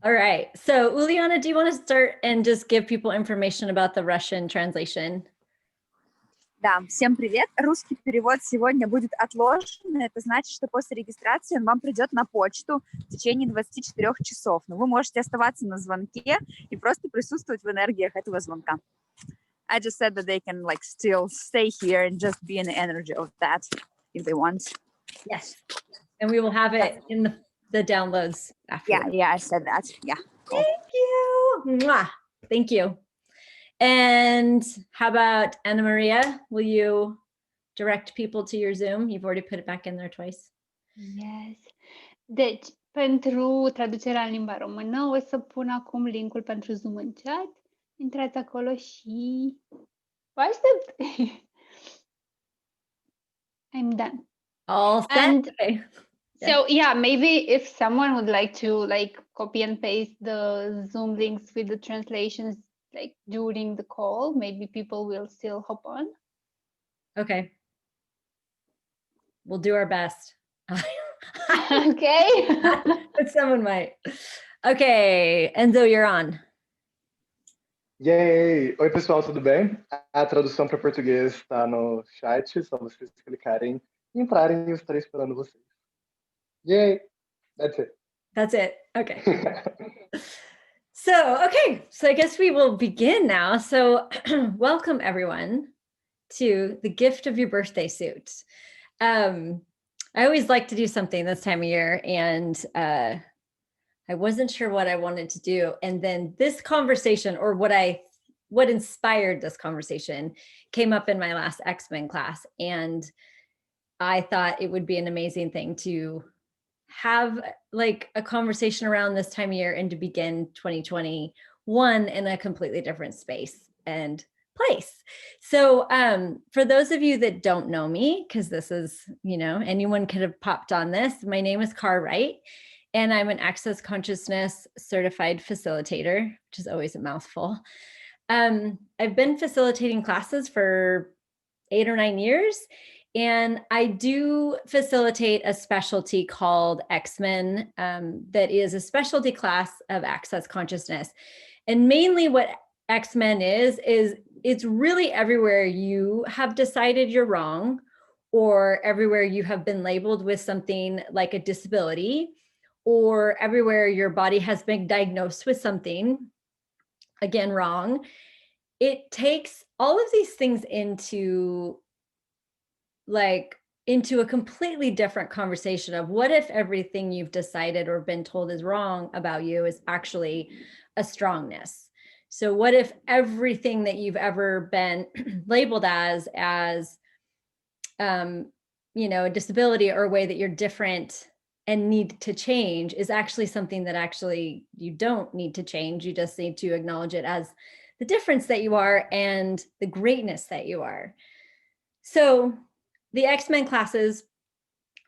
All right. So, Uliana, do you want to start and just give people information about the Russian translation? Да, всем привет. Русский перевод сегодня будет отложен. Это значит, что после регистрации он вам придет на почту в течение 24 часов. Но вы можете оставаться на звонке и просто присутствовать в энергиях этого звонка. I just said that they can like still stay here and just be in the energy of that if they want. Yes. And we will have it in the downloads afterwards. Yeah, I said that. Yeah. Cool. Thank you. Mwah. Thank you. And how about Anna Maria? Will you direct people to your Zoom? You've already put it back in there twice. Yes. Deci, pentru traducerea în limba română, o să pun acum linkul pentru Zoom în chat. Intrați acolo și vă aștept. I'm done. All set. And okay. so yeah, maybe if someone would like to like copy and paste the Zoom links with the translations like during the call, maybe people will still hop on. Okay. We'll do our best. Okay. But someone might. Okay, Enzo, you're on. Yay! Oi, pessoal, tudo bem? A tradução para português está no chat, só vocês clicarem e entrarem e eu estarei esperando vocês. Yay! That's it. That's it. Okay. So I guess we will begin now. So welcome everyone to the gift of your birthday suit. I always like to do something this time of year, and I wasn't sure what I wanted to do. And then this conversation, or what inspired this conversation, came up in my last X-Men class. And I thought it would be an amazing thing to have like a conversation around this time of year and to begin 2021 in a completely different space and place. So for those of you that don't know me, because this is, anyone could have popped on this, my name is Car Wright, and I'm an Access Consciousness certified facilitator, which is always a mouthful. I've been facilitating classes for 8 or 9 years, and I do facilitate a specialty called X-Men that is a specialty class of Access Consciousness. And mainly what X-Men is it's really everywhere you have decided you're wrong, or everywhere you have been labeled with something like a disability, or everywhere your body has been diagnosed with something, again, wrong. It takes all of these things into a completely different conversation of what if everything you've decided or been told is wrong about you is actually a strongness. So what if everything that you've ever been labeled as a disability or a way that you're different and need to change is actually something that actually you don't need to change. You just need to acknowledge it as the difference that you are and the greatness that you are. So the X-Men classes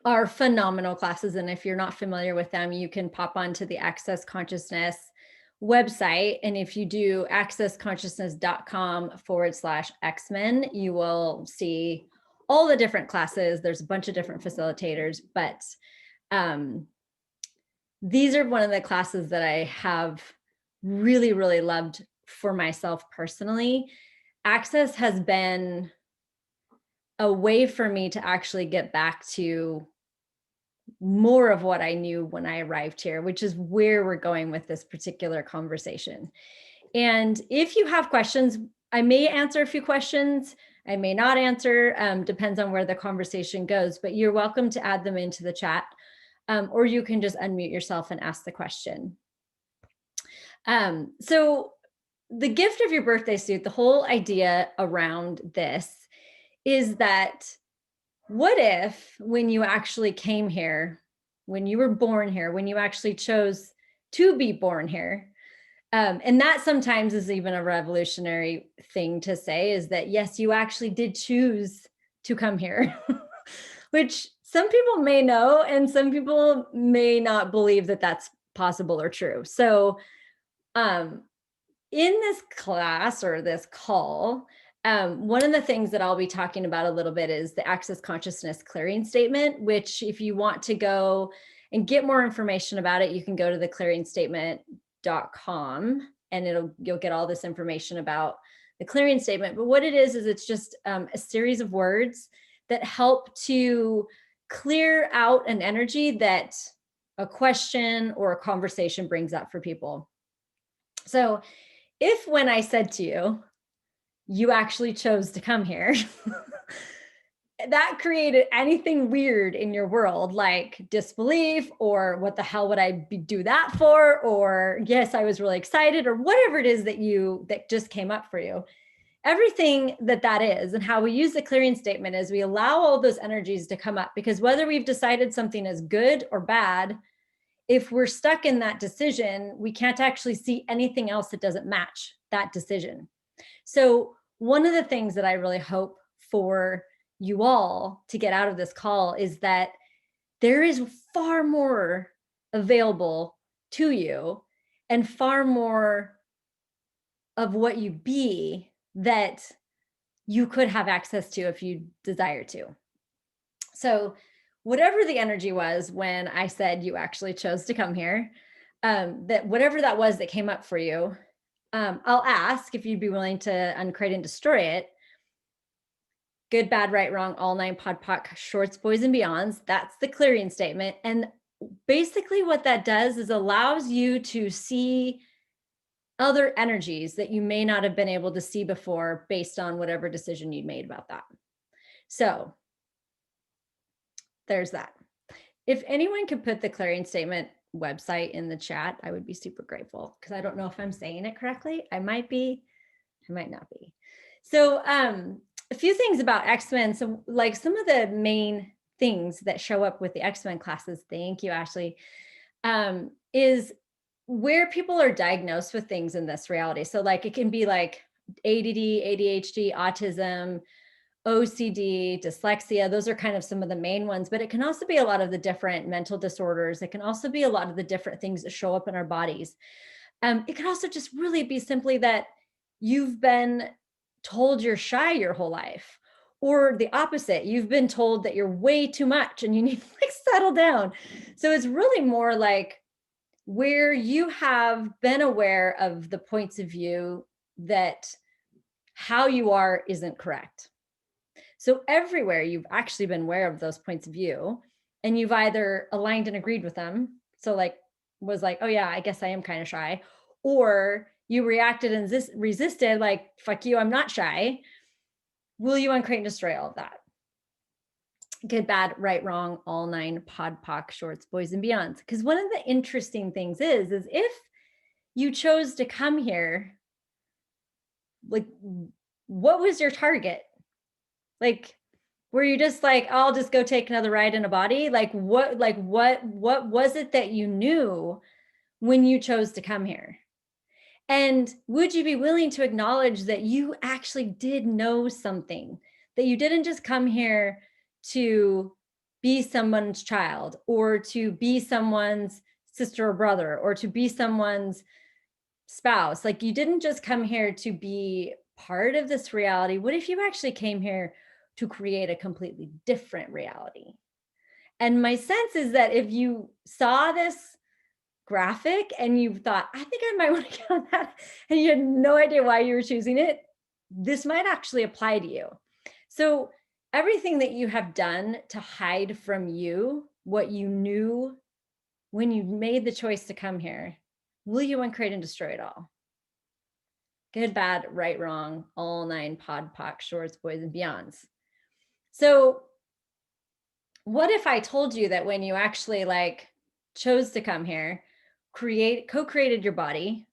are phenomenal classes. And if you're not familiar with them, you can pop onto the Access Consciousness website. And if you do accessconsciousness.com/X-Men, you will see all the different classes. There's a bunch of different facilitators, but these are one of the classes that I have really, really loved for myself personally. Access has been a way for me to actually get back to more of what I knew when I arrived here, which is where we're going with this particular conversation. And if you have questions, I may answer a few questions, I may not answer, depends on where the conversation goes, but you're welcome to add them into the chat, or you can just unmute yourself and ask the question. So the gift of your birthday suit, the whole idea around this is that what if when you actually came here, when you were born here, when you actually chose to be born here, and that sometimes is even a revolutionary thing to say, is that yes, you actually did choose to come here, which some people may know and some people may not believe that that's possible or true. So in this class or this call, one of the things that I'll be talking about a little bit is the Access Consciousness Clearing Statement, which if you want to go and get more information about it, you can go to the Clearing Statement giftofyourbirthdaysouit.com, and you'll get all this information about the clearing statement. But what it is it's just a series of words that help to clear out an energy that a question or a conversation brings up for people. So if when I said to you, you actually chose to come here, that created anything weird in your world, like disbelief, or what the hell would I do that for? Or yes, I was really excited, or whatever it is that just came up for you. Everything that is, and how we use the clearing statement is we allow all those energies to come up, because whether we've decided something is good or bad, if we're stuck in that decision, we can't actually see anything else that doesn't match that decision. So one of the things that I really hope for you all to get out of this call is that there is far more available to you, and far more of what you be that you could have access to if you desire to. So whatever the energy was when I said you actually chose to come here, that whatever that was that came up for you, I'll ask if you'd be willing to uncreate and destroy it. Good, bad, right, wrong, all 9 pod, poc, shorts, boys, and beyonds. That's the clearing statement. And basically what that does is allows you to see other energies that you may not have been able to see before based on whatever decision you made about that. So there's that. If anyone could put the clearing statement website in the chat, I would be super grateful, because I don't know if I'm saying it correctly. I might be, I might not be. So a few things about X-Men. So like some of the main things that show up with the X-Men classes, thank you, Ashley, is where people are diagnosed with things in this reality. So like it can be like ADD, ADHD, autism, OCD, dyslexia. Those are kind of some of the main ones, but it can also be a lot of the different mental disorders. It can also be a lot of the different things that show up in our bodies. It can also just really be simply that you've been told you're shy your whole life, or the opposite. You've been told that you're way too much and you need to like settle down. So it's really more like where you have been aware of the points of view that how you are isn't correct. So everywhere you've actually been aware of those points of view, and you've either aligned and agreed with them. So like was like, oh yeah, I guess I am kind of shy, or you reacted and resisted like, fuck you, I'm not shy. Will you uncreate and destroy all of that? Good, bad, right, wrong, all 9 pod, poc, shorts, boys, and beyonds. Because one of the interesting things is if you chose to come here, like, what was your target? Like, were you just like, I'll just go take another ride in a body? Like what was it that you knew when you chose to come here? And would you be willing to acknowledge that you actually did know something, that you didn't just come here to be someone's child, or to be someone's sister or brother, or to be someone's spouse? Like you didn't just come here to be part of this reality. What if you actually came here to create a completely different reality? And my sense is that if you saw this graphic and you thought, I think I might want to get on that, and you had no idea why you were choosing it, this might actually apply to you. So everything that you have done to hide from you what you knew when you made the choice to come here, will you uncreate and destroy it all? Good, bad, right, wrong, all 9 pod, poc, shorts, boys, and beyonds. So what if I told you that when you actually like chose to come here, co-created your body,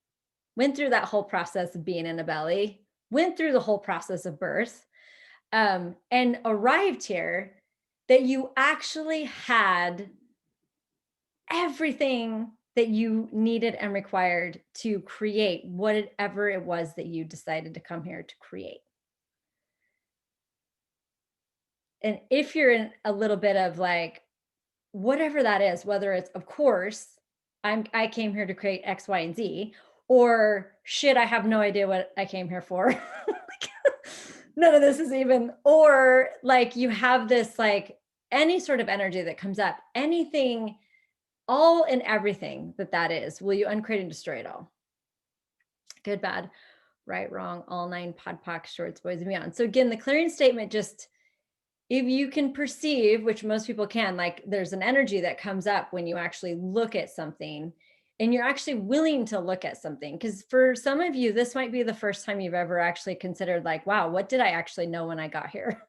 went through that whole process of being in a belly, went through the whole process of birth, and arrived here, that you actually had everything that you needed and required to create whatever it was that you decided to come here to create? And if you're in a little bit of like, whatever that is, whether it's, of course, I came here to create X, Y, and Z, or shit, I have no idea what I came here for. None of this is even, or like you have this, like any sort of energy that comes up, anything, all and everything that is, will you uncreate and destroy it all? Good, bad, right, wrong, all 9, pod, poc, shorts, boys, and beyond. So again, the clearing statement, just if you can perceive, which most people can, like there's an energy that comes up when you actually look at something and you're actually willing to look at something. Because for some of you, this might be the first time you've ever actually considered like, wow, what did I actually know when I got here?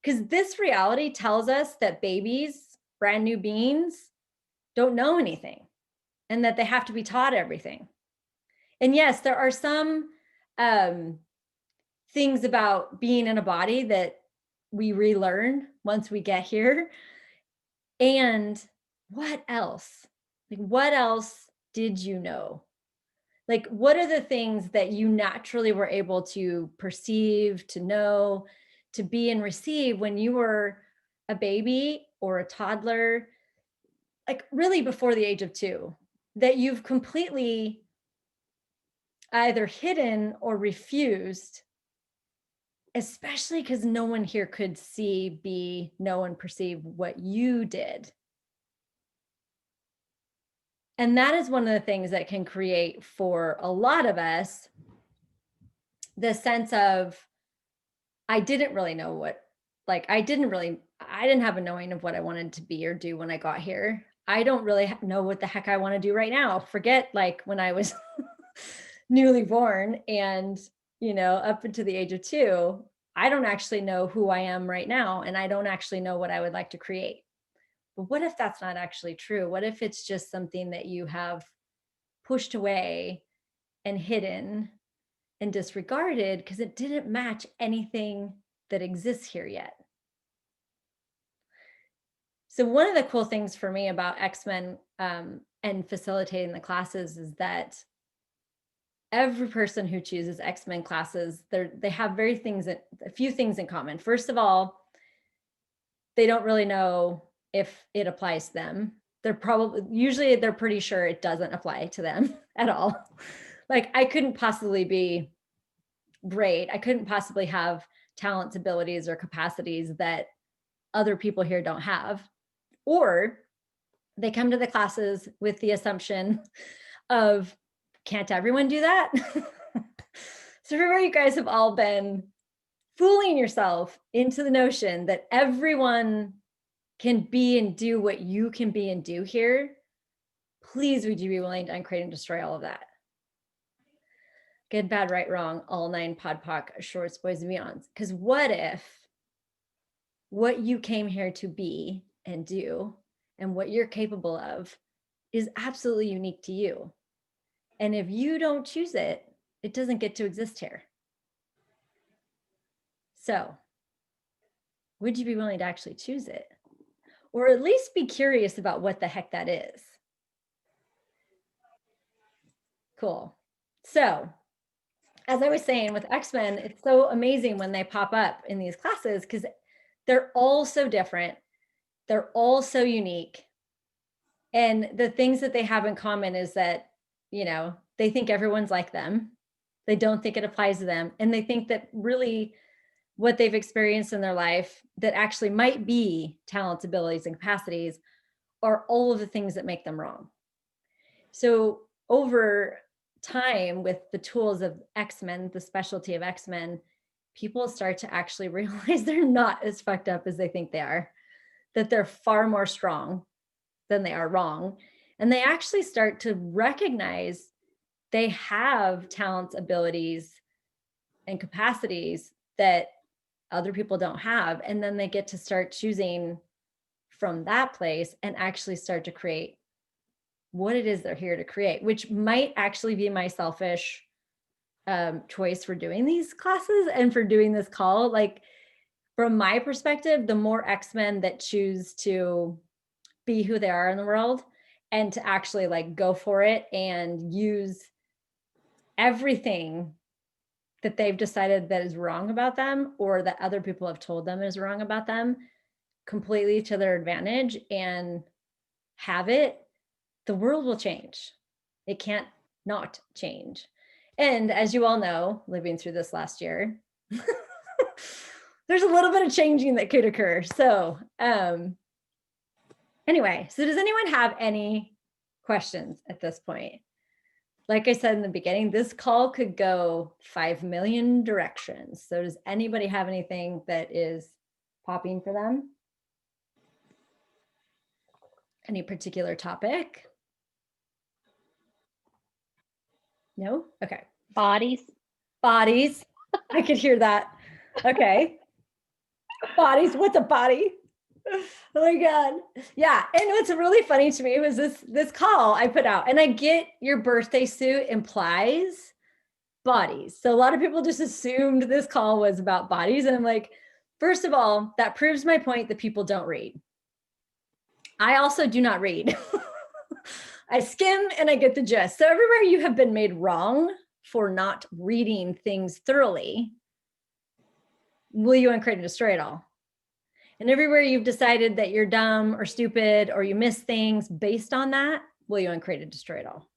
Because this reality tells us that babies, brand new beings, don't know anything and that they have to be taught everything. And yes, there are some things about being in a body that we relearn once we get here. And what else? Like, what else did you know? Like, what are the things that you naturally were able to perceive, to know, to be and receive when you were a baby or a toddler, like really before the age of 2, that you've completely either hidden or refused, especially because no one here could see, be, know, and perceive what you did. And that is one of the things that can create for a lot of us the sense of, I didn't really know what, like, I didn't have a knowing of what I wanted to be or do when I got here. I don't really know what the heck I want to do right now. Forget like when I was newly born and, up into the age of 2, I don't actually know who I am right now. And I don't actually know what I would like to create. But what if that's not actually true? What if it's just something that you have pushed away and hidden and disregarded because it didn't match anything that exists here yet? So one of the cool things for me about X-Men and facilitating the classes is that every person who chooses X-Men classes, they have a few things in common. First of all, they don't really know if it applies to them. They're pretty sure it doesn't apply to them at all. Like, I couldn't possibly be great. I couldn't possibly have talents, abilities, or capacities that other people here don't have. Or they come to the classes with the assumption of, can't everyone do that? So remember, you guys have all been fooling yourself into the notion that everyone can be and do what you can be and do here. Please, would you be willing to uncreate and destroy all of that? Good, bad, right, wrong, all 9, pod, poc, shorts, boys, and beyonds. Because what if what you came here to be and do and what you're capable of is absolutely unique to you? And if you don't choose it, it doesn't get to exist here. So would you be willing to actually choose it? Or at least be curious about what the heck that is? Cool. So as I was saying with X-Men, it's so amazing when they pop up in these classes because they're all so different. They're all so unique. And the things that they have in common is that, they think everyone's like them. They don't think it applies to them. And they think that really what they've experienced in their life that actually might be talents, abilities, and capacities are all of the things that make them wrong. So over time, with the tools of X-Men, the specialty of X-Men, people start to actually realize they're not as fucked up as they think they are, that they're far more strong than they are wrong. And they actually start to recognize they have talents, abilities, and capacities that other people don't have. And then they get to start choosing from that place and actually start to create what it is they're here to create, which might actually be my selfish choice for doing these classes and for doing this call. Like, from my perspective, the more X-Men that choose to be who they are in the world and to actually like go for it and use everything that they've decided that is wrong about them or that other people have told them is wrong about them completely to their advantage and have it, the world will change. It can't not change. And as you all know, living through this last year, there's a little bit of changing that could occur. So Anyway, so does anyone have any questions at this point? Like I said in the beginning, this call could go 5 million directions. So does anybody have anything that is popping for them? Any particular topic? No? Okay. Bodies. Bodies. I could hear that. Okay. Bodies. What's a body? Oh my God. Yeah. And what's really funny to me was this call I put out, and I get your birthday suit implies bodies. So a lot of people just assumed this call was about bodies. And I'm like, first of all, that proves my point that people don't read. I also do not read. I skim and I get the gist. So everywhere you have been made wrong for not reading things thoroughly, will you uncreate and destroy it all? And everywhere you've decided that you're dumb or stupid or you miss things based on that, will you uncreate and destroy it all?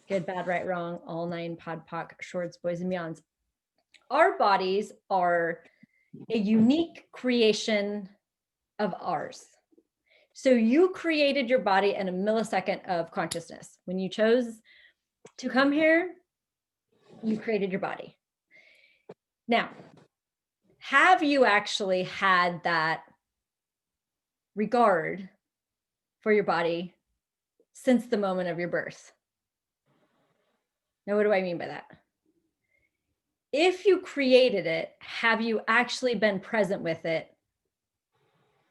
Good, bad, right, wrong, all 9 pod, poc, shorts, boys and beyonds. Our bodies are a unique creation of ours. So you created your body in a millisecond of consciousness. When you chose to come here, you created your body. Now, have you actually had that regard for your body since the moment of your birth? Now, what do I mean by that? If you created it, have you actually been present with it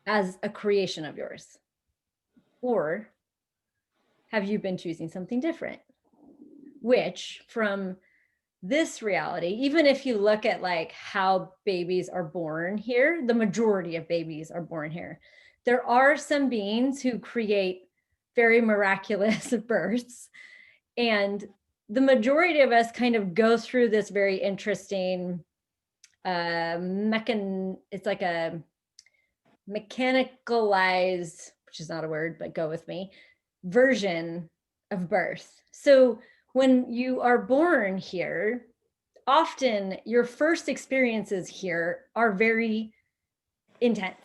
as a creation of yours? Or have you been choosing something different? Which from this reality, even if you look at like how babies are born here, the majority of babies are born here. There are some beings who create very miraculous births, and the majority of us kind of go through this very interesting it's like a mechanicalized, which is not a word, but go with me, version of birth. So when you are born here, often your first experiences here are very intense.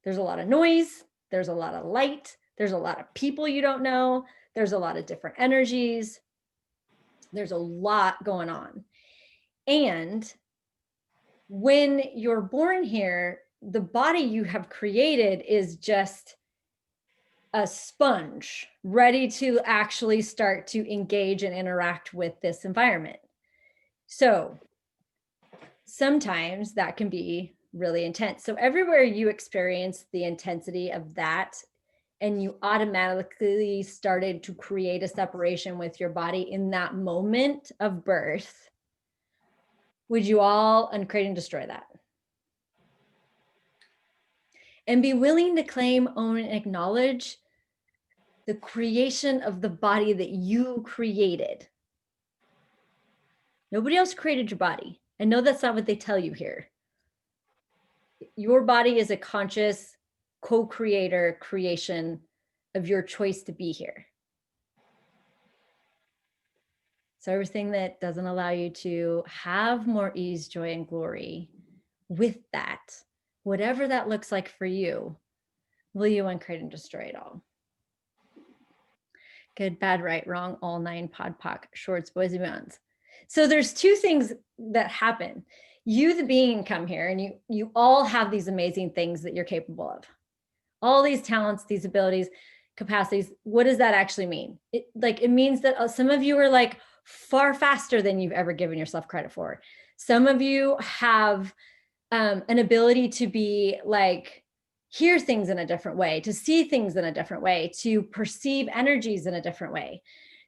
There's a lot of noise, there's a lot of light, there's a lot of people you don't know, there's a lot of different energies, there's a lot going on. And when you're born here, the body you have created is just a sponge ready to actually start to engage and interact with this environment. So sometimes that can be really intense. So everywhere you experience the intensity of that, and you automatically started to create a separation with your body in that moment of birth, would you all uncreate and destroy that? And be willing to claim, own, and acknowledge the creation of the body that you created. Nobody else created your body. I know that's not what they tell you here. Your body is a conscious co-creator creation of your choice to be here. So everything that doesn't allow you to have more ease, joy, and glory with that, whatever that looks like for you, will you uncreate and destroy it all? Good, bad, right, wrong, all 9, pod, poc, shorts, boys and beyonds. So there's 2 things that happen. You, the being, come here and you all have these amazing things that you're capable of. All these talents, these abilities, capacities. What does that actually mean? It means that some of you are like far faster than you've ever given yourself credit for. Some of you have an ability to be like, hear things in a different way, to see things in a different way, to perceive energies in a different way.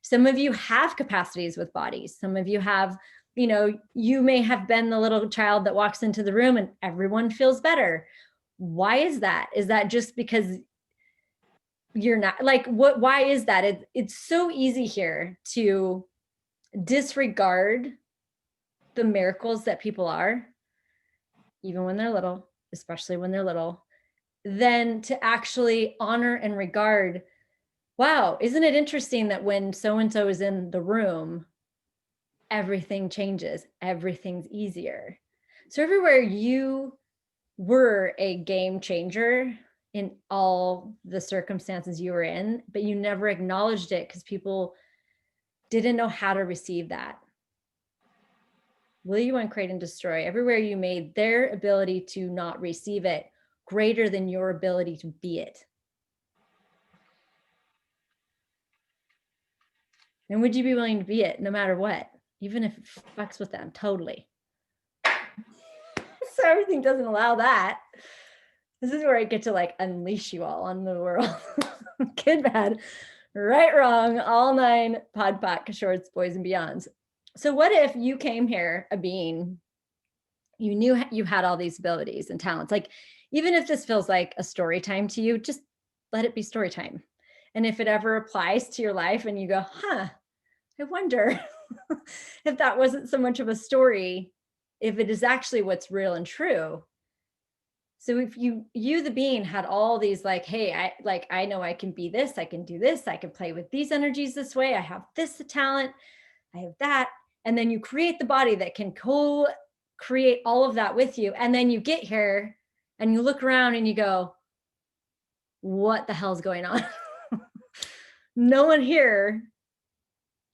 Some of you have capacities with bodies. Some of you have, you may have been the little child that walks into the room and everyone feels better. Why is that? Is that just because you're not why is that? It's so easy here to disregard the miracles that people are, even when they're little, especially when they're little, than to actually honor and regard, wow, isn't it interesting that when so-and-so is in the room, everything changes, everything's easier. So everywhere you were a game changer, in all the circumstances you were in, but you never acknowledged it because people didn't know how to receive that. Will you uncreate and destroy? Everywhere you made their ability to not receive it greater than your ability to be it. And would you be willing to be it no matter what, even if it fucks with them totally? So everything doesn't allow that. This is where I get to like unleash you all on the world. Good, bad, right, wrong, all 9 pod, pack, shorts, boys and beyonds. So what if you came here a being, you knew you had all these abilities and talents? Like, even if this feels like a story time to you, just let it be story time. And if it ever applies to your life and you go, I wonder if that wasn't so much of a story, if it is actually what's real and true. So if you the being had all these like, hey, I know I can be this, I can do this, I can play with these energies this way, I have this talent, I have that. And then you create the body that can co-create all of that with you. And then you get here and you look around and you go, what the hell's going on? No one here,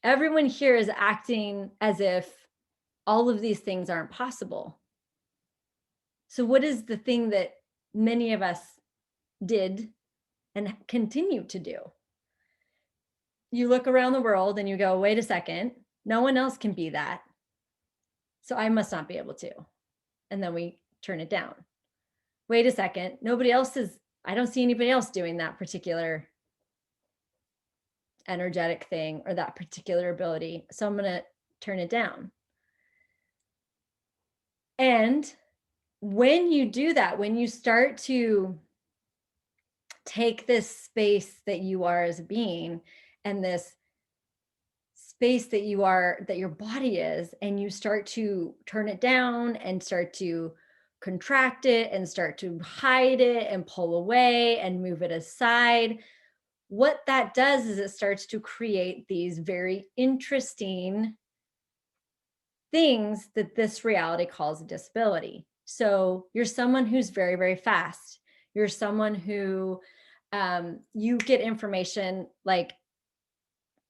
everyone here is acting as if all of these things aren't possible. So what is the thing that many of us did and continue to do? You look around the world and you go, wait a second, no one else can be that. So I must not be able to. And then we turn it down. Wait a second, I don't see anybody else doing that particular energetic thing or that particular ability. So I'm going to turn it down. And when you do that, when you start to take this space that you are as a being and this space that you are, that your body is, and you start to turn it down and start to contract it and start to hide it and pull away and move it aside, what that does is it starts to create these very interesting things that this reality calls a disability. So you're someone who's very, very fast. You're someone who you get information like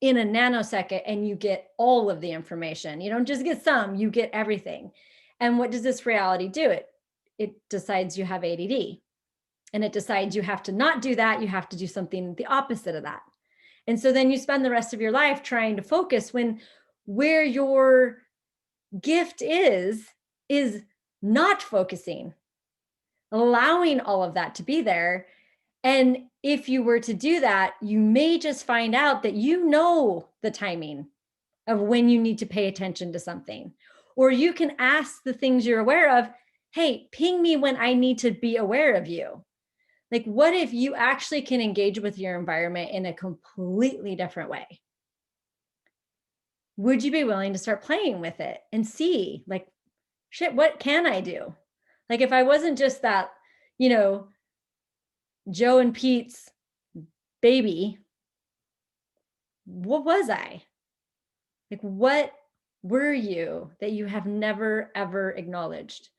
in a nanosecond and you get all of the information. You don't just get some, you get everything. And what does this reality do? It decides you have ADD, and it decides you have to not do that. You have to do something the opposite of that. And so then you spend the rest of your life trying to focus when where your gift is not focusing, allowing all of that to be there. And if you were to do that, you may just find out that you know the timing of when you need to pay attention to something. Or you can ask the things you're aware of, hey, ping me when I need to be aware of you. Like, what if you actually can engage with your environment in a completely different way? Would you be willing to start playing with it and see, like, shit, what can I do? Like, if I wasn't just that, Joe and Pete's baby, what was I? Like, what were you that you have never, ever acknowledged?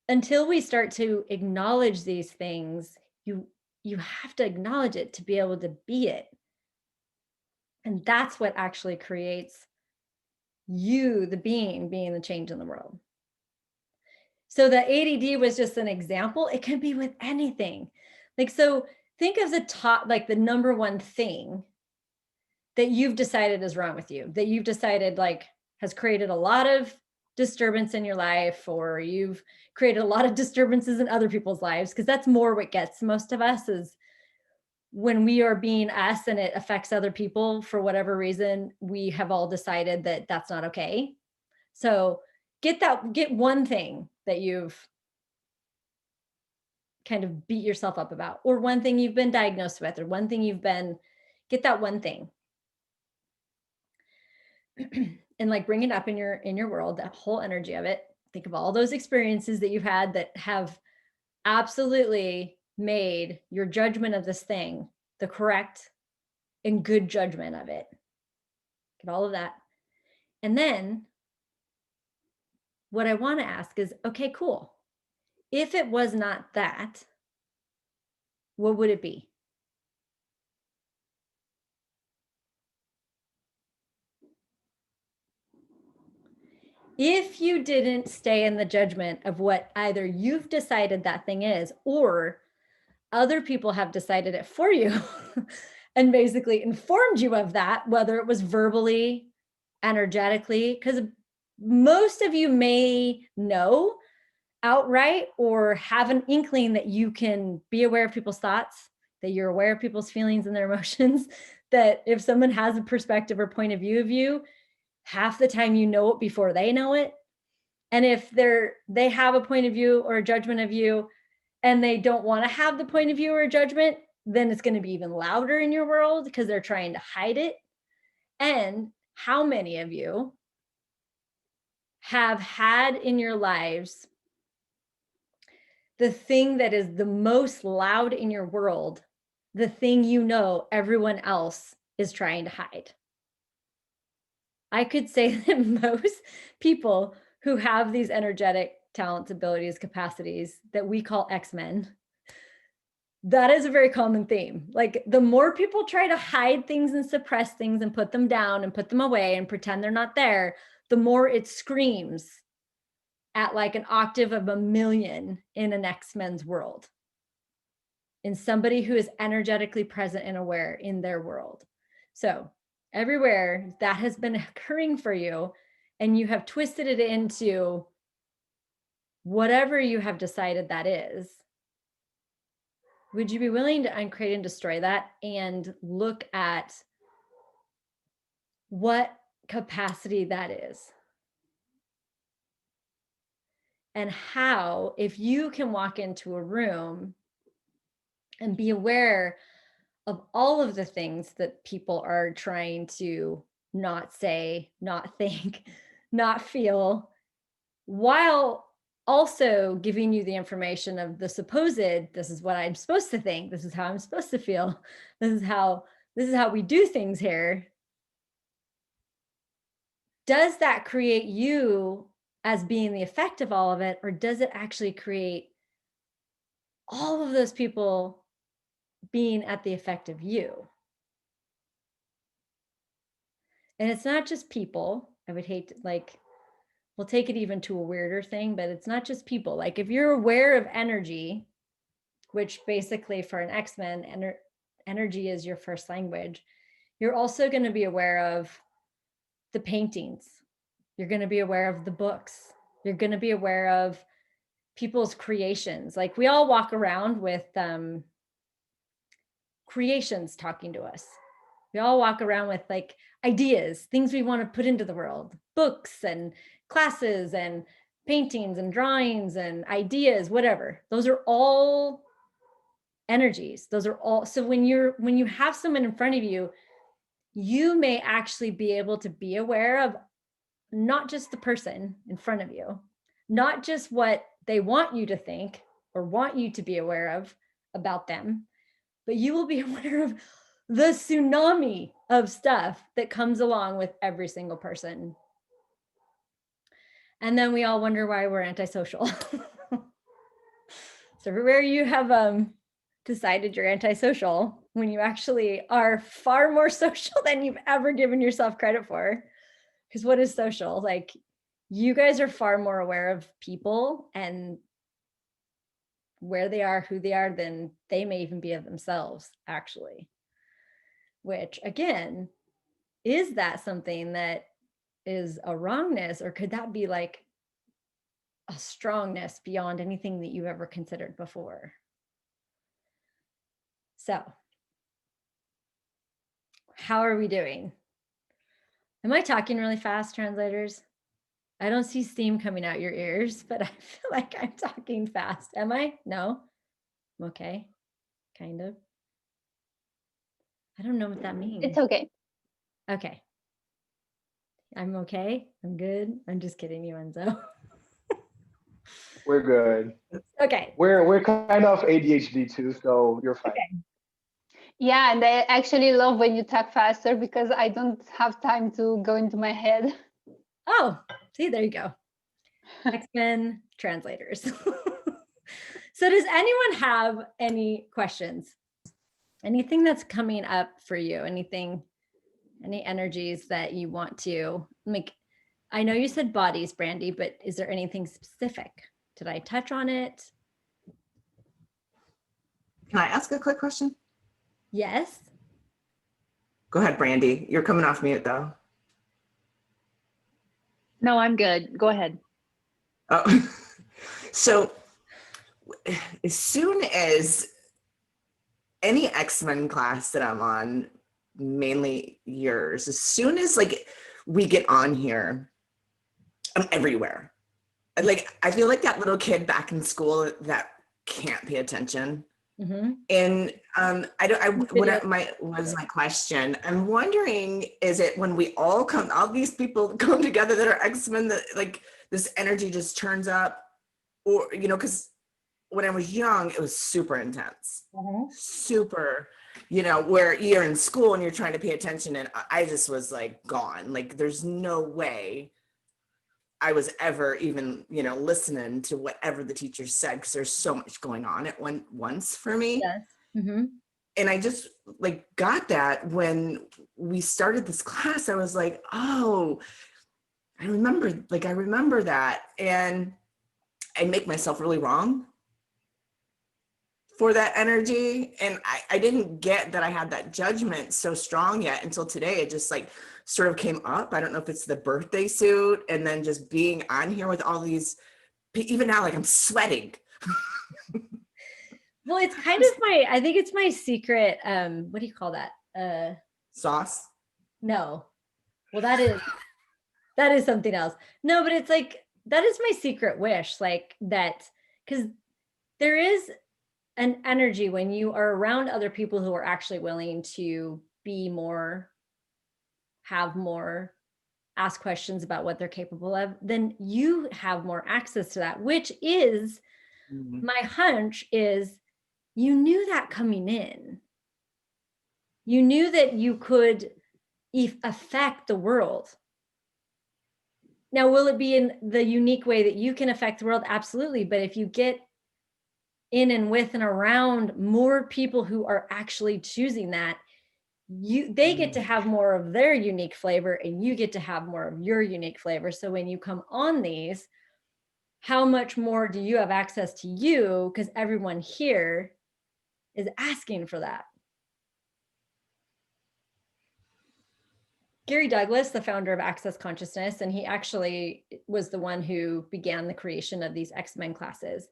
Until we start to acknowledge these things, you have to acknowledge it to be able to be it. And that's what actually creates you, the being the change in the world. So the ADD was just an example. It can be with anything. Like, so think of the top, like the number one thing that you've decided is wrong with you, that you've decided like has created a lot of disturbance in your life, or you've created a lot of disturbances in other people's lives, because that's more what gets most of us is when we are being us and it affects other people for whatever reason, we have all decided that that's not okay. So get one thing that you've kind of beat yourself up about, or one thing you've been diagnosed with, or one thing get that one thing. And like bring it up in your world, that whole energy of it. Think of all those experiences that you've had that have absolutely made your judgment of this thing the correct and good judgment of it. Get all of that. And then what I want to ask is, okay, cool. If it was not that, what would it be? If you didn't stay in the judgment of what either you've decided that thing is, or other people have decided it for you and basically informed you of that, whether it was verbally, energetically, because most of you may know outright or have an inkling that you can be aware of people's thoughts, that you're aware of people's feelings and their emotions, that if someone has a perspective or point of view of you, half the time you know it before they know it. And if they have a point of view or a judgment of you and they don't want to have the point of view or judgment, then it's going to be even louder in your world because they're trying to hide it. And how many of you have had in your lives the thing that is the most loud in your world, the thing you know everyone else is trying to hide? I could say that most people who have these energetic talents, abilities, capacities that we call X-Men, that is a very common theme. Like the more people try to hide things and suppress things and put them down and put them away and pretend they're not there, the more it screams at like an octave of a million in an X-Men's world, in somebody who is energetically present and aware in their world. So everywhere that has been occurring for you and you have twisted it into whatever you have decided that is, would you be willing to uncreate and destroy that and look at what capacity that is? And how, if you can walk into a room and be aware of all of the things that people are trying to not say, not think, not feel, while also giving you the information of the supposed, this is what I'm supposed to think, this is how I'm supposed to feel, this is how we do things here. Does that create you as being the effect of all of it, or does it actually create all of those people being at the effect of you? And it's not just people. I would hate to, like, we'll take it even to a weirder thing, but it's not just people. Like if you're aware of energy, which basically for an X-Men, energy is your first language, you're also going to be aware of the paintings. You're going to be aware of the books. You're going to be aware of people's creations. Like we all walk around with creations talking to us. We all walk around with like ideas, things we want to put into the world, books and classes and paintings and drawings and ideas, whatever. Those are all energies. Those are all. So when you have someone in front of you, you may actually be able to be aware of not just the person in front of you, not just what they want you to think or want you to be aware of about them, but you will be aware of the tsunami of stuff that comes along with every single person. And then we all wonder why we're antisocial. So everywhere you have decided you're antisocial, when you actually are far more social than you've ever given yourself credit for. Because what is social? Like you guys are far more aware of people and where they are, who they are, than they may even be of themselves, actually. Which again, is that something that is a wrongness, or could that be like a strongness beyond anything that you've ever considered before? So, how are we doing? Am I talking really fast, translators? I don't see steam coming out your ears, but I feel like I'm talking fast. Am I? No? Okay. Kind of. I don't know what that means. It's okay. Okay. I'm okay. I'm good. I'm just kidding you, Enzo. We're good. Okay. We're kind of ADHD too, so you're fine. Okay. Yeah, and I actually love when you talk faster because I don't have time to go into my head. Oh, see, there you go. X-Men translators. So does anyone have any questions? Anything that's coming up for you? Anything, any energies that you want to make? I know you said bodies, Brandy, but is there anything specific? Did I touch on it? Can I ask a quick question? Yes. Go ahead, Brandy. You're coming off mute though. No, I'm good. Go ahead. Oh, so as soon as any X-Men class that I'm on, mainly yours, as soon as like we get on here, I'm everywhere. Like I feel like that little kid back in school that can't pay attention. Mm-hmm. And my question. I'm wondering, is it when we all these people come together that are X-Men, that like this energy just turns up, or because when I was young, it was super intense, super, where you're in school and you're trying to pay attention, and I just was like gone. Like there's no way I was ever even, listening to whatever the teacher said, because there's so much going on at once for me. Yes. Mm-hmm. And I just like got that when we started this class. I was like, oh, I remember that. And I make myself really wrong for that energy. And I didn't get that I had that judgment so strong yet until today. It just like sort of came up. I don't know if it's the birthday suit and then just being on here with all these, even now, like I'm sweating. Well, it's kind of I think it's my secret, what do you call that? Sauce? No. Well, that is something else. No, but it's like, that is my secret wish, like that, because there is an energy when you are around other people who are actually willing to be more, have more, ask questions about what they're capable of, then you have more access to that, which is, my hunch is, you knew that coming in. You knew that you could affect the world. Now, will it be in the unique way that you can affect the world? Absolutely. But if you get in and with and around more people who are actually choosing that, they get to have more of their unique flavor, and you get to have more of your unique flavor. So when you come on these, how much more do you have access to you? Because everyone here is asking for that. Gary Douglas, the founder of Access Consciousness, and he actually was the one who began the creation of these X-Men classes.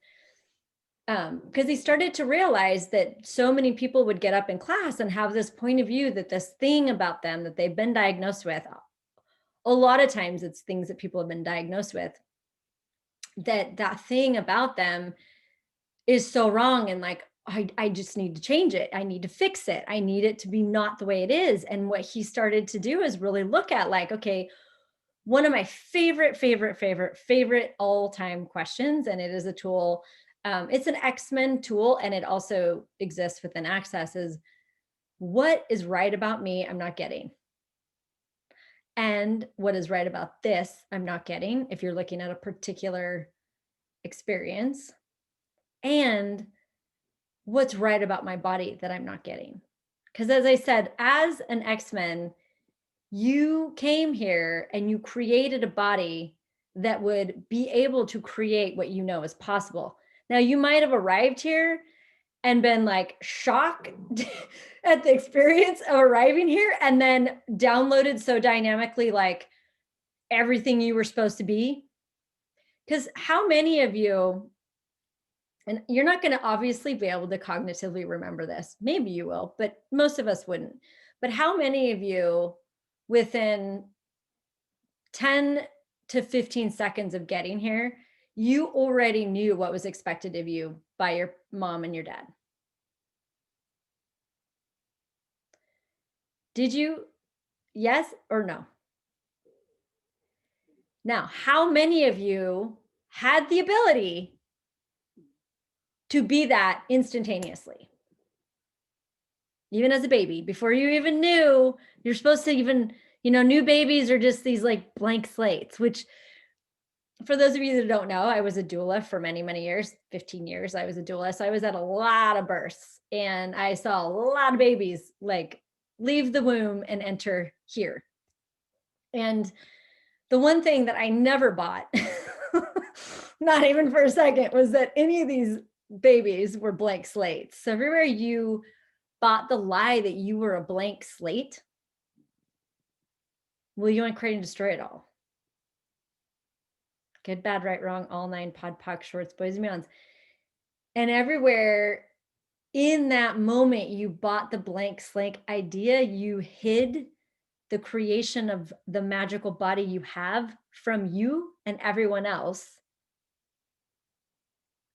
Because he started to realize that so many people would get up in class and have this point of view that this thing about them that they've been diagnosed with, a lot of times it's things that people have been diagnosed with, that thing about them is so wrong, and like, I just need to change it. I need to fix it. I need it to be not the way it is. And what he started to do is really look at like, okay, one of my favorite all-time questions, and it is a tool, it's an X-Men tool, and it also exists within Access, is what is right about me I'm not getting? And what is right about this I'm not getting, if you're looking at a particular experience, and what's right about my body that I'm not getting. Because as I said, as an X-Men, you came here and you created a body that would be able to create what you know is possible. Now, you might have arrived here and been like shocked at the experience of arriving here, and then downloaded so dynamically like everything you were supposed to be. Because how many of you, and you're not going to obviously be able to cognitively remember this, maybe you will, but most of us wouldn't. But how many of you, within 10 to 15 seconds of getting here, you already knew what was expected of you by your mom and your dad? Did you? Yes or no? Now, how many of you had the ability to be that instantaneously? Even as a baby, before you even knew, you're supposed to even, new babies are just these like blank slates, which for those of you that don't know, I was a doula for many, many years, 15 years. I was a doula. So I was at a lot of births and I saw a lot of babies like leave the womb and enter here. And the one thing that I never bought, not even for a second, was that any of these babies were blank slates. So everywhere you bought the lie that you were a blank slate, will you uncreate and destroy it all? Good, bad, right, wrong, all nine, pod, poc, shorts, boys and beyonds. And everywhere in that moment you bought the blank slate idea, you hid the creation of the magical body you have from you and everyone else.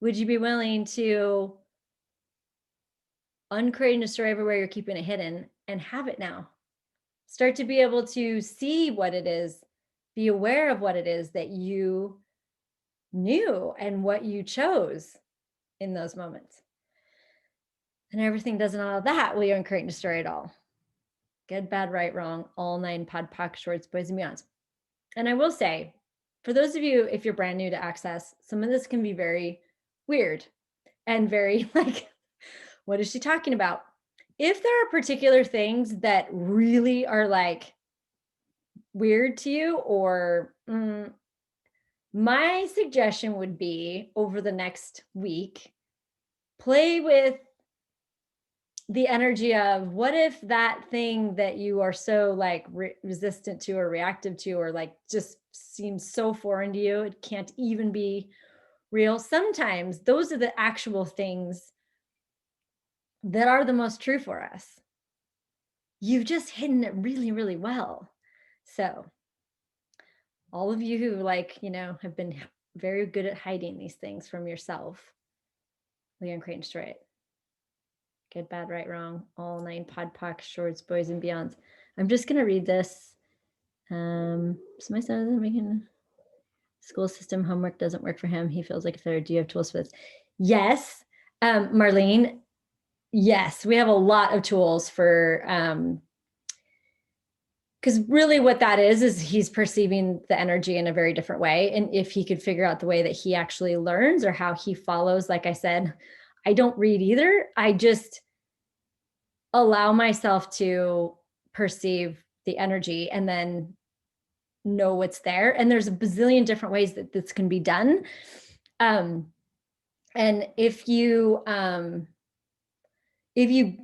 Would you be willing to uncreate and destroy everywhere you're keeping it hidden and have it now? Start to be able to see what it is, be aware of what it is that you knew and what you chose in those moments. And everything doesn't all of that, will you uncreate and destroy it all? Good, bad, right, wrong, all nine, pod, poc, shorts, boys and beyonds. And I will say, for those of you, if you're brand new to Access, some of this can be very weird and very like, what is she talking about? If there are particular things that really are like weird to you, or my suggestion would be over the next week, play with the energy of what if that thing that you are so like resistant to or reactive to, or like just seems so foreign to you, it can't even be real. Sometimes those are the actual things that are the most true for us. You've just hidden it really, really well. So all of you who like, you know, have been very good at hiding these things from yourself, will you uncreate and destroy it? Good, bad, right, wrong, all nine, pod, poc, shorts, boys and beyonds. I'm just going to read this. So my son isn't making school system homework, doesn't work for him. He feels like a failure. Do you have tools for this? Yes. Marlene, yes, we have a lot of tools for, because really what that is he's perceiving the energy in a very different way. And if he could figure out the way that he actually learns or how he follows, like I said, I don't read either. I just allow myself to perceive the energy and then know what's there. And there's a bazillion different ways that this can be done. And if you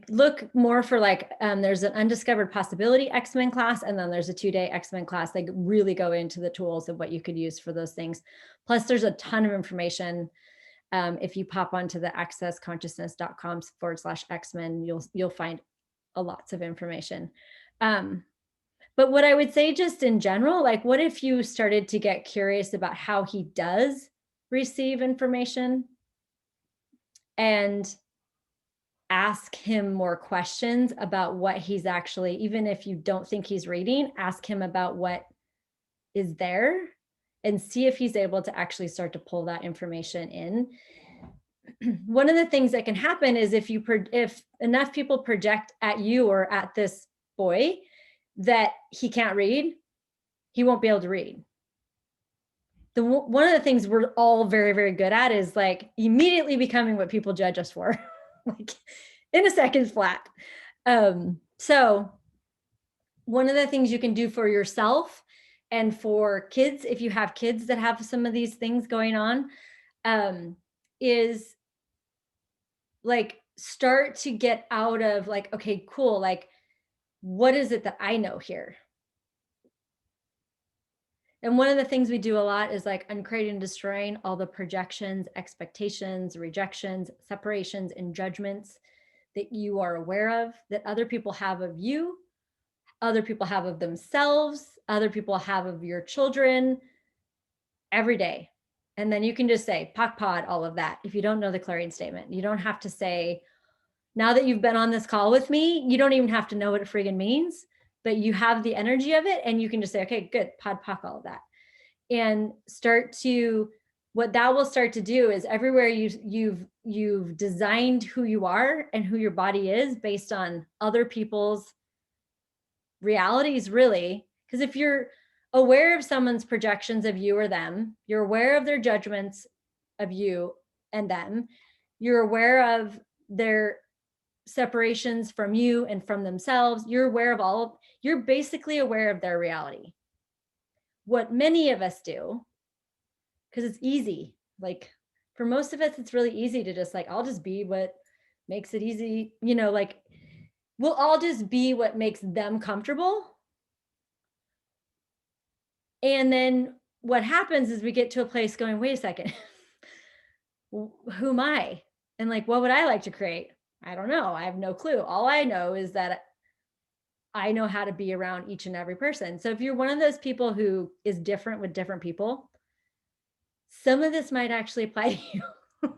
look more for like, there's an undiscovered possibility X-Men class, and then there's a 2-day X-Men class. They really go into the tools of what you could use for those things. Plus there's a ton of information. If you pop onto the accessconsciousness.com/X-Men, you'll find lots of information. But what I would say just in general, like what if you started to get curious about how he does receive information and ask him more questions about what he's actually, even if you don't think he's reading, ask him about what is there and see if he's able to actually start to pull that information in. One of the things that can happen is if enough people project at you or at this boy that he can't read, he won't be able to read. One of the things we're all very, very good at is like immediately becoming what people judge us for, like in a second flat. So one of the things you can do for yourself and for kids, if you have kids that have some of these things going on, is like start to get out of like, okay, cool. Like, what is it that I know here? And one of the things we do a lot is like uncreating and destroying all the projections, expectations, rejections, separations, and judgments that you are aware of, that other people have of you, other people have of themselves, other people have of your children every day. And then you can just say, poc pod, all of that. If you don't know the clearing statement, you don't have to say, now that you've been on this call with me, you don't even have to know what it friggin' means, but you have the energy of it. And you can just say, okay, good, pod, poc, all of that. And start to, what that will start to do is everywhere you've designed who you are and who your body is based on other people's realities, really. Because if you're aware of someone's projections of you or them. You're aware of their judgments of you and them. You're aware of their separations from you and from themselves. You're aware of you're basically aware of their reality. What many of us do, because it's easy, like for most of us, it's really easy to just like, I'll just be what makes it easy, like we'll all just be what makes them comfortable. And then what happens is we get to a place going, wait a second, who am I? And like, what would I like to create? I don't know. I have no clue. All I know is that I know how to be around each and every person. So if you're one of those people who is different with different people, some of this might actually apply to you. I'm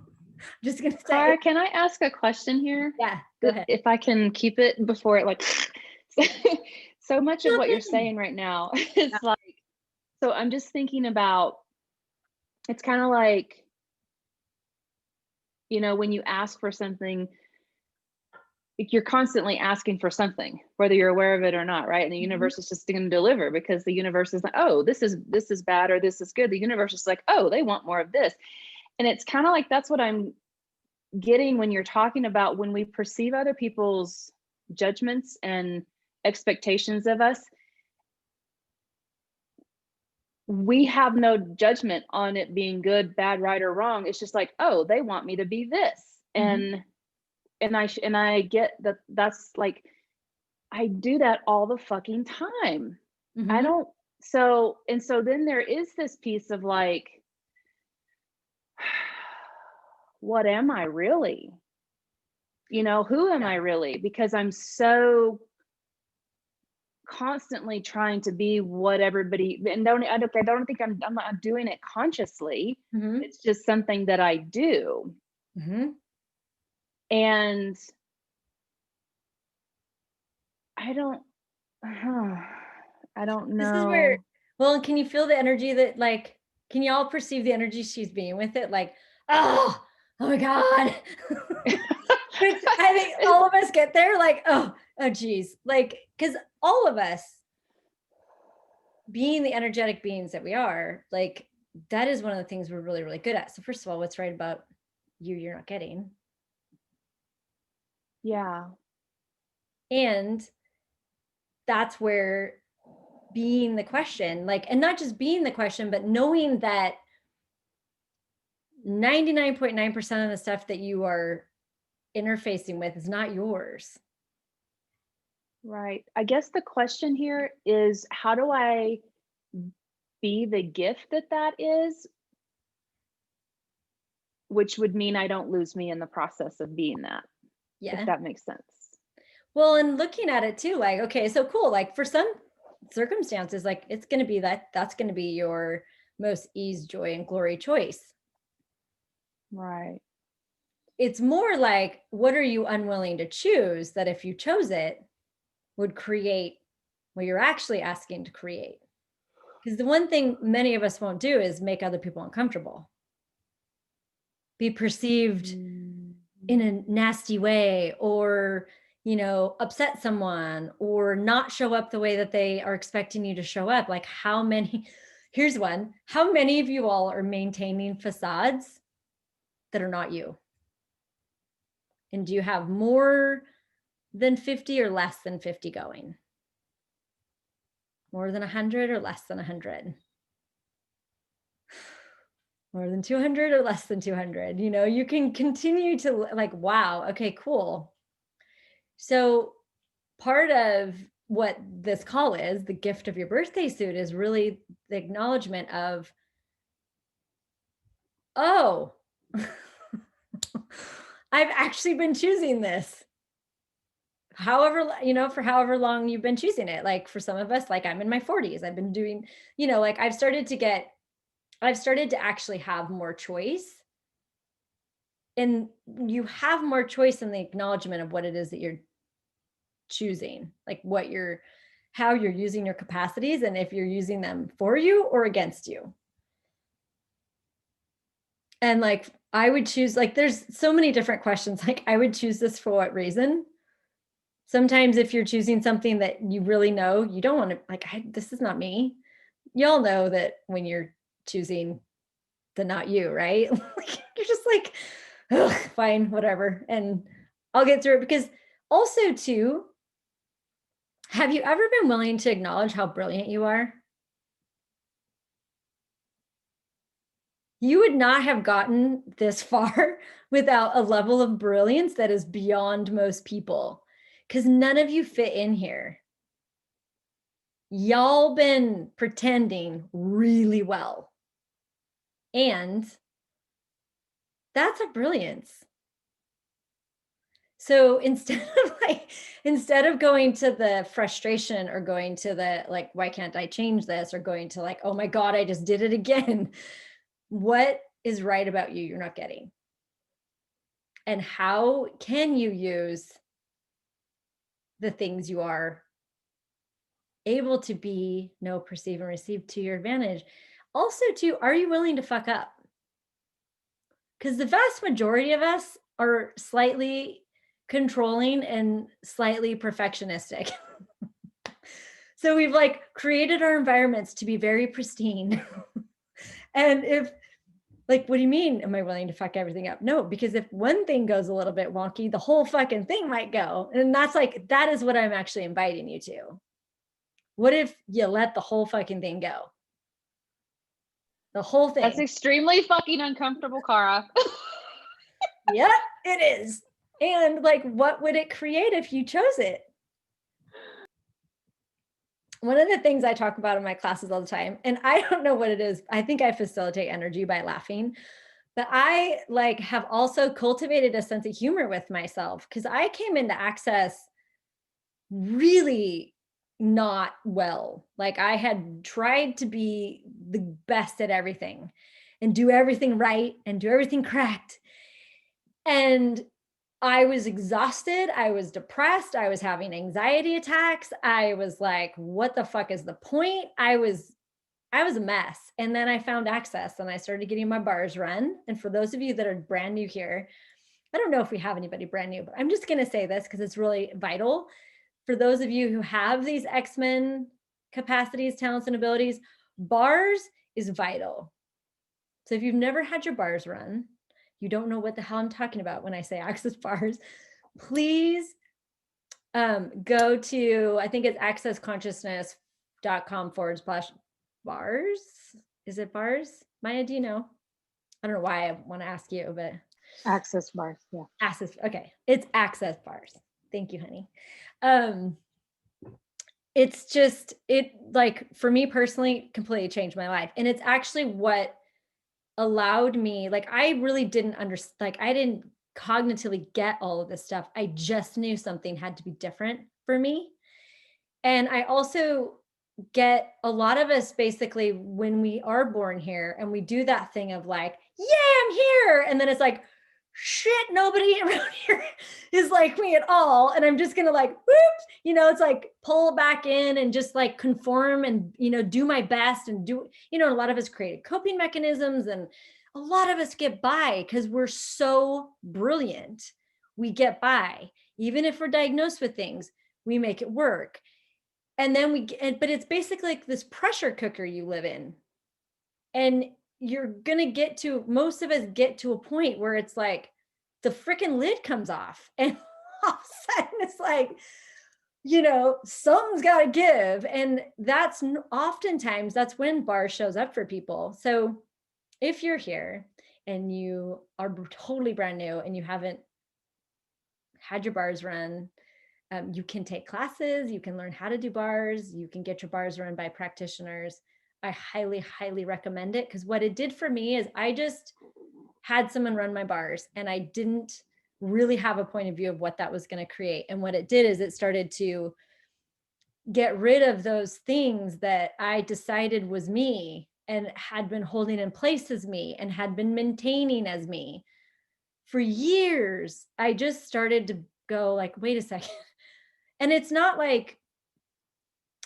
just going to say. Tara, can I ask a question here? Yeah, go ahead. If I can keep it before it like, so much of what you're saying right now is like, so I'm just thinking about, it's kind of like, when you ask for something, you're constantly asking for something, whether you're aware of it or not, right? And the universe is just going to deliver, because the universe is like, oh, this is bad or this is good. The universe is like, oh, they want more of this. And it's kind of like, that's what I'm getting when you're talking about when we perceive other people's judgments and expectations of us. We have no judgment on it being good, bad, right, or wrong. It's just like, oh, they want me to be this. And I get that. That's like, I do that all the fucking time. I don't. So then there is this piece of like, what am I really? Who am I really? Because I'm so constantly trying to be what everybody, and I don't think I'm not doing it consciously. It's just something that I do. And I don't know. This is where, well, can you feel the energy that like, can you all perceive the energy she's being with it? Like, oh my God. I think all of us get there like, oh geez. Like, because all of us being the energetic beings that we are, like, that is one of the things we're really, really good at. So first of all, what's right about you're not getting. Yeah. And that's where being the question, like, and not just being the question, but knowing that 99.9% of the stuff that you are interfacing with is not yours. Right. I guess the question here is, how do I be the gift that is? Which would mean I don't lose me in the process of being that. Yeah. If that makes sense. Well, and looking at it too, like, okay, so cool. Like for some circumstances, like it's going to be that's going to be your most ease, joy, and glory choice. Right. It's more like, what are you unwilling to choose that if you chose it would create what you're actually asking to create? Because the one thing many of us won't do is make other people uncomfortable. Be perceived in a nasty way, or, upset someone, or not show up the way that they are expecting you to show up. Like here's one, how many of you all are maintaining facades that are not you? And do you have more than 50 or less than 50 going? More than 100 or less than 100? More than 200 or less than 200? You can continue to like, wow, okay, cool. So part of what this call is, the gift of your birthday suit, is really the acknowledgement of, oh, I've actually been choosing this. However, for however long you've been choosing it. Like for some of us, like I'm in my 40s, I've been doing, like I've started to actually have more choice. And you have more choice in the acknowledgement of what it is that you're choosing, like how you're using your capacities, and if you're using them for you or against you. And like, I would choose, like, there's so many different questions. Like, I would choose this for what reason? Sometimes if you're choosing something that you really know you don't want to, like, this is not me, y'all know that when you're choosing the not you, right? Like, you're just like, ugh, fine, whatever. And I'll get through it. Because also too, have you ever been willing to acknowledge how brilliant you are? You would not have gotten this far without a level of brilliance that is beyond most people, because none of you fit in here. Y'all been pretending really well. And that's a brilliance. So instead of going to the frustration or going to the like, why can't I change this? Or going to like, oh my God, I just did it again. What is right about you you're not getting? And how can you use the things you are able to be, know, perceive, and receive to your advantage? Also, too, are you willing to fuck up? Because the vast majority of us are slightly controlling and slightly perfectionistic. So we've like created our environments to be very pristine. And if like, what do you mean? Am I willing to fuck everything up? No, because if one thing goes a little bit wonky, the whole fucking thing might go. And that's like, that is what I'm actually inviting you to. What if you let the whole fucking thing go? The whole thing. That's extremely fucking uncomfortable, Cara. Yep, it is. And like, what would it create if you chose it? One of the things I talk about in my classes all the time, and I don't know what it is, I think I facilitate energy by laughing, but I like have also cultivated a sense of humor with myself, because I came into Access really not well. Like, I had tried to be the best at everything and do everything right and do everything correct. And I was exhausted. I was depressed. I was having anxiety attacks. I was like, what the fuck is the point? I was a mess. And then I found Access and I started getting my bars run. And for those of you that are brand new here, I don't know if we have anybody brand new, but I'm just going to say this because it's really vital. For those of you who have these X-Men capacities, talents, and abilities, bars is vital. So if you've never had your bars run, you don't know what the hell I'm talking about when I say Access bars, please go to, I think it's accessconsciousness.com/bars. Is it bars? Maya, do you know? I don't know why I want to ask you, but Access bars, yeah. Access, okay. It's Access bars. Thank you, honey. It's just, it like, for me personally, completely changed my life. And it's actually what allowed me, like, I really didn't understand, like, I didn't cognitively get all of this stuff. I just knew something had to be different for me. And I also get a lot of us basically, when we are born here and we do that thing of like, yeah, I'm here. And then it's like, shit, nobody around here is like me at all. And I'm just going to like, whoops, it's like pull back in and just like conform and, do my best and do, a lot of us created coping mechanisms, and a lot of us get by because we're so brilliant. We get by, even if we're diagnosed with things, we make it work. And then but it's basically like this pressure cooker you live in. And you're going to most of us get to a point where it's like the freaking lid comes off and all of a sudden it's like, something's got to give. And that's oftentimes, that's when bar shows up for people. So if you're here and you are totally brand new and you haven't had your bars run, you can take classes, you can learn how to do bars, you can get your bars run by practitioners. I highly, highly recommend it, because what it did for me is I just had someone run my bars and I didn't really have a point of view of what that was going to create. And what it did is it started to get rid of those things that I decided was me and had been holding in place as me and had been maintaining as me for years. I just started to go like, wait a second. And it's not like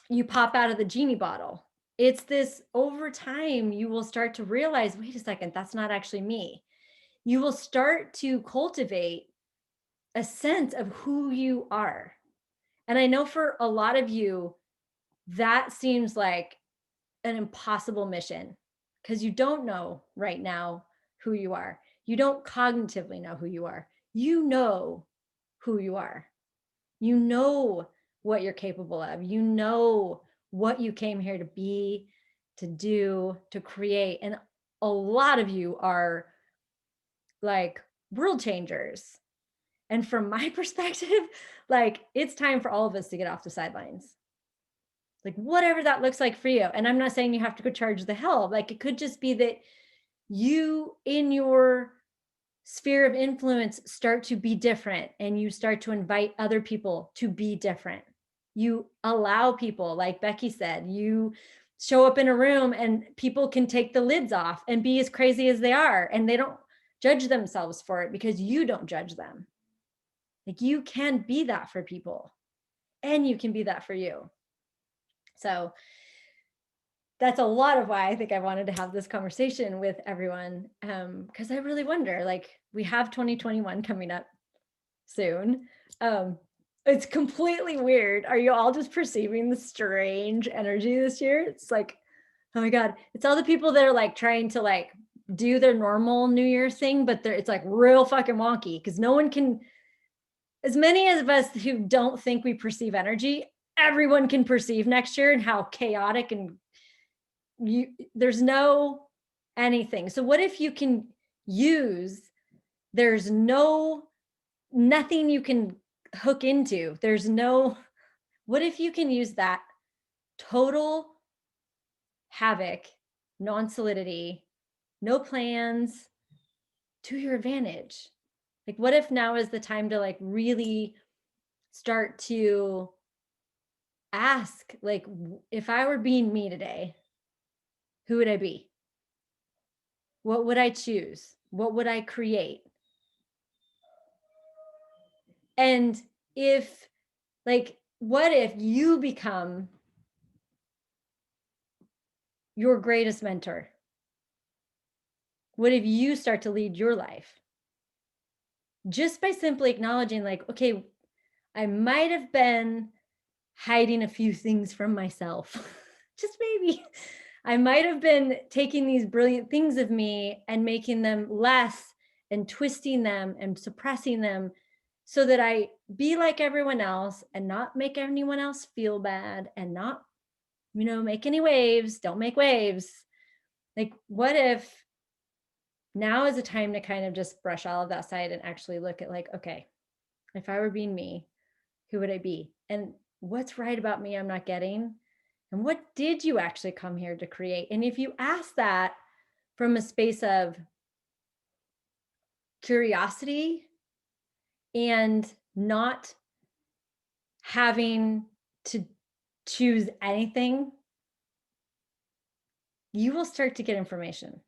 you pop out of the genie bottle. It's this, over time, you will start to realize, wait a second, that's not actually me. You will start to cultivate a sense of who you are. And I know for a lot of you, that seems like an impossible mission because you don't know right now who you are. You don't cognitively know who you are. You know who you are. You know what you're capable of. You know what you came here to be, to do, to create. And a lot of you are like world changers. And from my perspective, like it's time for all of us to get off the sidelines. Like whatever that looks like for you. And I'm not saying you have to go charge the hell. Like it could just be that you in your sphere of influence start to be different and you start to invite other people to be different. You allow people, like Becky said, you show up in a room and people can take the lids off and be as crazy as they are and they don't judge themselves for it because you don't judge them. Like you can be that for people and you can be that for you. So that's a lot of why I think I wanted to have this conversation with everyone. Because I really wonder, like we have 2021 coming up soon. It's completely weird. Are you all just perceiving the strange energy this year? It's like, oh my God, it's all the people that are like trying to like do their normal New Year's thing, but it's like real fucking wonky because no one can, as many of us who don't think we perceive energy, everyone can perceive next year and how chaotic and there's no anything. So what if you can use, there's nothing you can hook into. What if you can use that total havoc, non-solidity, no plans to your advantage? Like, what if now is the time to like really start to ask, like, if I were being me today, who would I be? What would I choose? What would I create? And if, like, what if you become your greatest mentor? What if you start to lead your life? Just by simply acknowledging, like, okay, I might have been hiding a few things from myself. Just maybe. I might have been taking these brilliant things of me and making them less and twisting them and suppressing them so that I be like everyone else and not make anyone else feel bad and not, make any waves, don't make waves. Like, what if now is a time to kind of just brush all of that aside and actually look at like, okay, if I were being me, who would I be? And what's right about me I'm not getting? And what did you actually come here to create? And if you ask that from a space of curiosity and not having to choose anything, you will start to get information.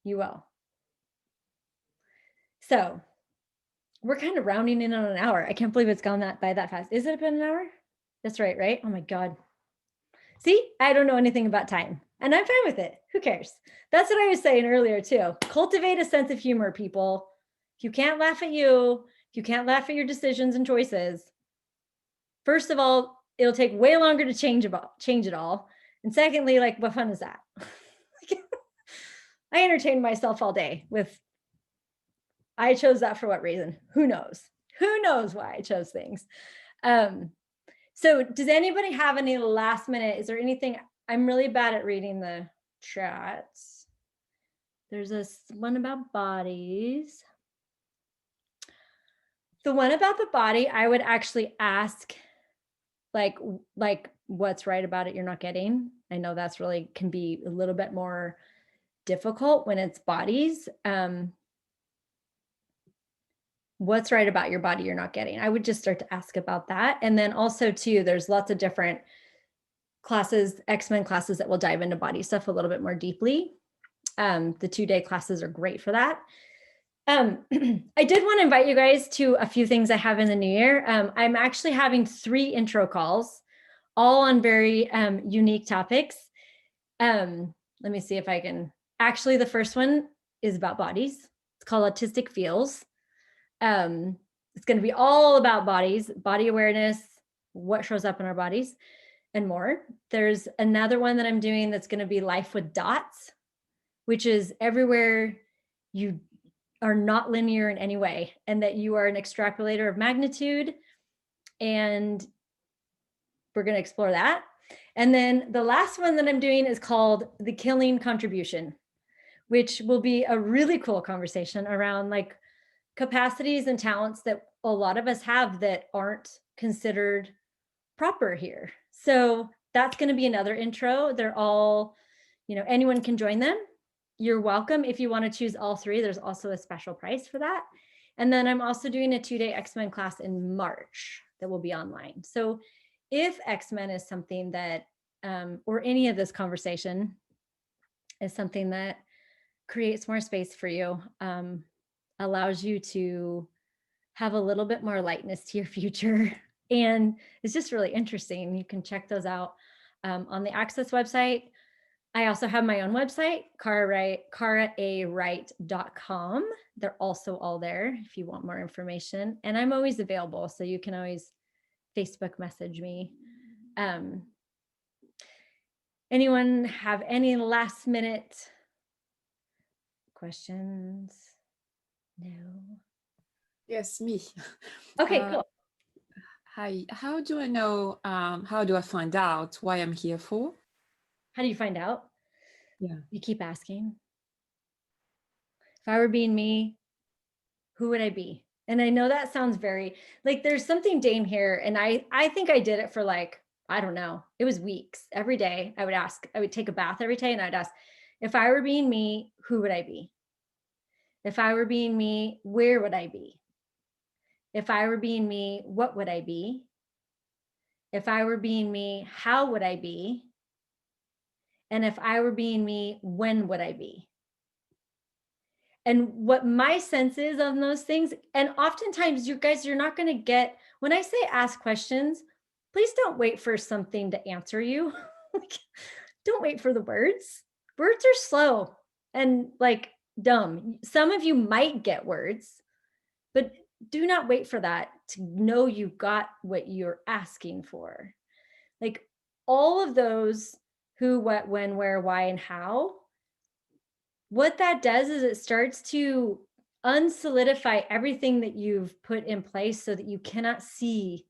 You will. So we're kind of rounding in on an hour. I can't believe it's gone by that fast. Is it been an hour? That's right? Oh my God. See, I don't know anything about time and I'm fine with it. Who cares? That's what I was saying earlier too. Cultivate a sense of humor, people. If you can't laugh at you, if you can't laugh at your decisions and choices, first of all, it'll take way longer to change it all. And secondly, like, what fun is that? I entertain myself all day with, I chose that for what reason? Who knows? Who knows why I chose things? So does anybody have any last minute? Is there anything? I'm really bad at reading the chats. There's this one about bodies. The one about the body, I would actually ask, like what's right about it you're not getting? I know that's really can be a little bit more difficult when it's bodies. What's right about your body you're not getting? I would just start to ask about that. And then also too, there's lots of different classes, X-Men classes that will dive into body stuff a little bit more deeply. The 2-day classes are great for that. I did want to invite you guys to a few things I have in the new year. I'm actually having 3 intro calls, all on very unique topics. Let me see if I can, actually the first one is about bodies. It's called Autistic Feels. It's going to be all about bodies, body awareness, what shows up in our bodies. and more. There's another one that I'm doing that's going to be Life with Dots, which is everywhere you are not linear in any way, and that you are an extrapolator of magnitude. And we're going to explore that. And then the last one that I'm doing is called The Killing Contribution, which will be a really cool conversation around like capacities and talents that a lot of us have that aren't considered proper here. So that's going to be another intro. They're all, anyone can join them. You're welcome. If you want to choose all three, there's also a special price for that. And then I'm also doing a 2-day X-Men class in March that will be online. So if X-Men is something that, or any of this conversation is something that creates more space for you, allows you to have a little bit more lightness to your future. And it's just really interesting. You can check those out on the Access website. I also have my own website, karaawright.com. They're also all there if you want more information. And I'm always available, so you can always Facebook message me. Anyone have any last minute questions? No. Yes, me. Okay, cool. Hi, how do I know, how do I find out why I'm here for? How do you find out? Yeah. You keep asking. If I were being me, who would I be? And I know that sounds very, like there's something Dane here. And I think I did it for like, I don't know, it was weeks. Every day I would take a bath every day and I'd ask, if I were being me, who would I be? If I were being me, where would I be? If I were being me, what would I be? If I were being me, how would I be? And if I were being me, when would I be? And what my sense is on those things, and oftentimes you guys, you're not going to get, when I say ask questions, please don't wait for something to answer you. Don't wait for the words. Words are slow and like dumb. Some of you might get words, but do not wait for that to know you got what you're asking for. Like all of those who, what, when, where, why, and how, what that does is it starts to unsolidify everything that you've put in place so that you cannot see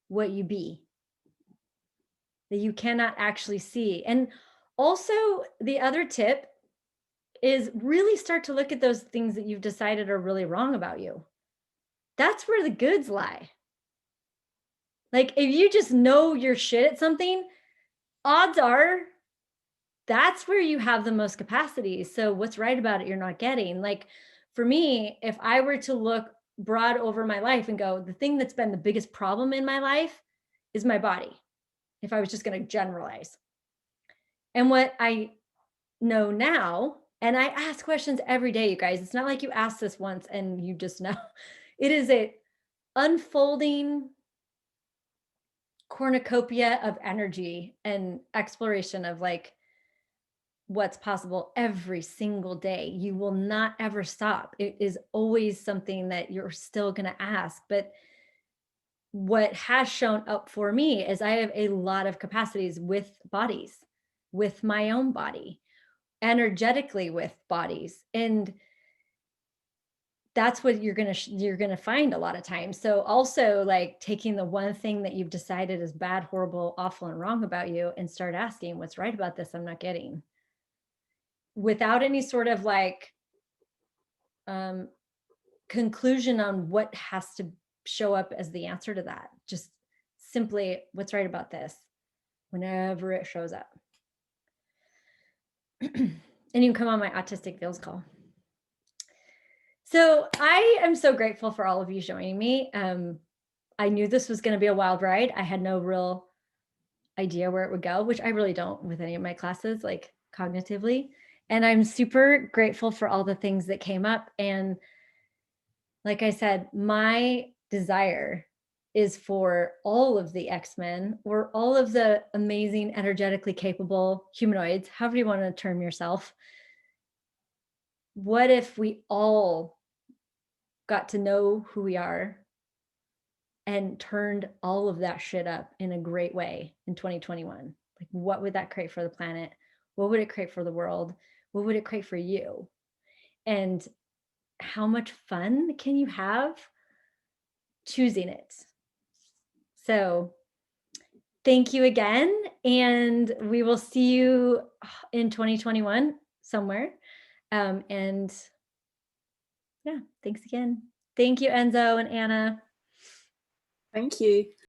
what you be, that you cannot actually see. And also the other tip is really start to look at those things that you've decided are really wrong about you. That's where the goods lie. Like if you just know your shit at something, odds are that's where you have the most capacity. So what's right about it, you're not getting. Like for me, if I were to look broad over my life and go, the thing that's been the biggest problem in my life is my body. If I was just going to generalize. And what I know now, and I ask questions every day, you guys, it's not like you ask this once and you just know. It is a unfolding cornucopia of energy and exploration of like what's possible every single day. You will not ever stop. It is always something that you're still going to ask. But what has shown up for me is I have a lot of capacities with bodies, with my own body, energetically with bodies. And that's what you're going to find a lot of times. So also like taking the one thing that you've decided is bad, horrible, awful, and wrong about you and start asking what's right about this I'm not getting, without any sort of like conclusion on what has to show up as the answer to that. Just simply what's right about this whenever it shows up. And you can come on my Autistic Feels call. So I am so grateful for all of you joining me. I knew this was going to be a wild ride. I had no real idea where it would go, which I really don't with any of my classes, like cognitively. And I'm super grateful for all the things that came up. And like I said, my desire is for all of the X-Men or all of the amazing, energetically capable humanoids, however you want to term yourself. What if we all got to know who we are and turned all of that shit up in a great way in 2021? Like, what would that create for the planet? What would it create for the world? What would it create for you? And how much fun can you have choosing it? So thank you again. And we will see you in 2021 somewhere. And yeah, thanks again. Thank you, Enzo and Anna. Thank you.